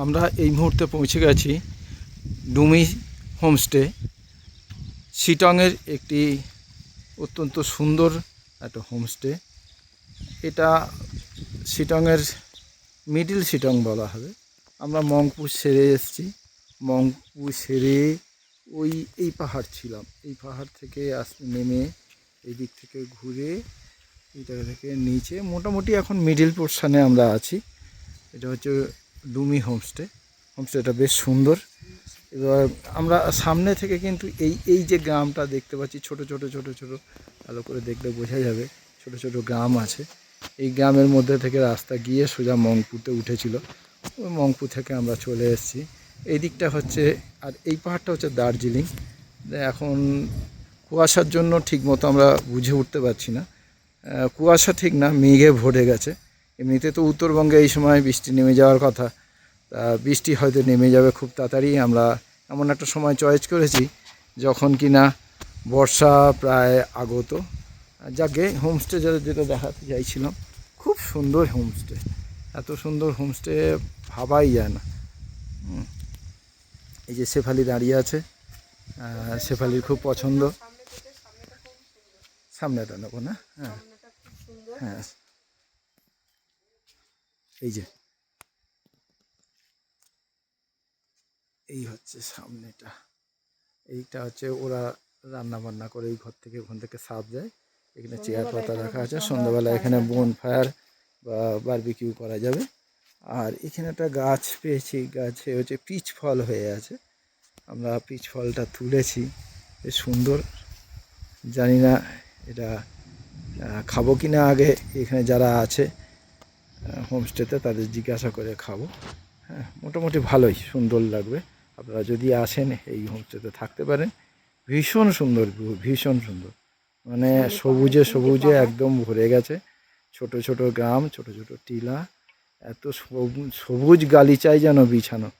আমরা এই মুহূর্তে পৌঁছে গেছি ডুমি হোমস্টে। শিটংয়ের একটি অত্যন্ত সুন্দর একটা হোমস্টে। এটা শিটংয়ের মিডিল শিটং বলা হবে। আমরা মংপু সেরে এসেছি। মংপু সেরে এই পাহাড় ছিলাম, এই পাহাড় থেকে নেমে এই দিক থেকে ঘুরে এই জায়গা থেকে নিচে মোটামুটি এখন মিডিল পোর্শনে আমরা আছি। এটা হচ্ছে ডুমি হোমস্টে। হোমস্টেটা বেশ সুন্দর। এবার আমরা সামনে থেকে কিন্তু এই যে গ্রামটা দেখতে পাচ্ছি, ছোট ছোট ছোট ছোট, ভালো করে দেখলে বোঝা যাবে, ছোট ছোট গ্রাম আছে। এই গ্রামের মধ্যে থেকে রাস্তা গিয়ে সোজা মংপুতে উঠেছিল। ওই মংপু থেকে আমরা চলে এসেছি। এই দিকটা হচ্ছে, আর এই পাহাড়টা হচ্ছে দার্জিলিং। এখন কুয়াশার জন্য ঠিকমতো আমরা বুঝে উঠতে পারছি না। কুয়াশা ঠিক না, মেঘে ভরে গেছে। এমনিতে তো উত্তরবঙ্গে এই সময় বৃষ্টি নেমে যাওয়ার কথা, তা বৃষ্টি হয়তো নেমে যাবে খুব তাড়াতাড়ি। আমরা এমন একটা সময় চয়েস করেছি যখন কি না বর্ষা প্রায় আগত। যাকে হোমস্টে যেটা দেখাতে চাইছিলাম, খুব সুন্দর হোমস্টে। এত সুন্দর হোমস্টে ভাবাই যায় না। এই যে শেফালি দাঁড়িয়ে আছে, শেফালির খুব পছন্দ। সামনেটা নেবো না? হ্যাঁ হ্যাঁ, এই যে এই হচ্ছে সামনেটা। এইটা হচ্ছে ওরা রান্না বান্না করে এই ঘর থেকে, ওখান থেকে সাপ যায়। এখানে চেয়ার পাতা রাখা আছে, সন্ধ্যাবেলা এখানে বোন ফায়ার বা বারবিকিউ করা যাবে। আর এখানে একটা গাছ পেয়েছি, গাছে হচ্ছে পিচ ফল হয়ে আছে। আমরা পিচ ফলটা তুলেছি, বেশ সুন্দর। জানি না এটা খাবো কি না, আগে এখানে যারা আছে হোমস্টেতে তাদের জিজ্ঞাসা করে খাবো। হ্যাঁ, মোটামুটি ভালোই, সুন্দর লাগবে। আপনারা যদি আসেন এই হোমস্টেতে থাকতে পারেন। ভীষণ সুন্দর, ভীষণ সুন্দর, মানে সবুজে সবুজে একদম ভরে গেছে। ছোট ছোট গ্রাম, ছোট ছোট টিলা, এত সবুজ গালিচায় যেন বিছানো।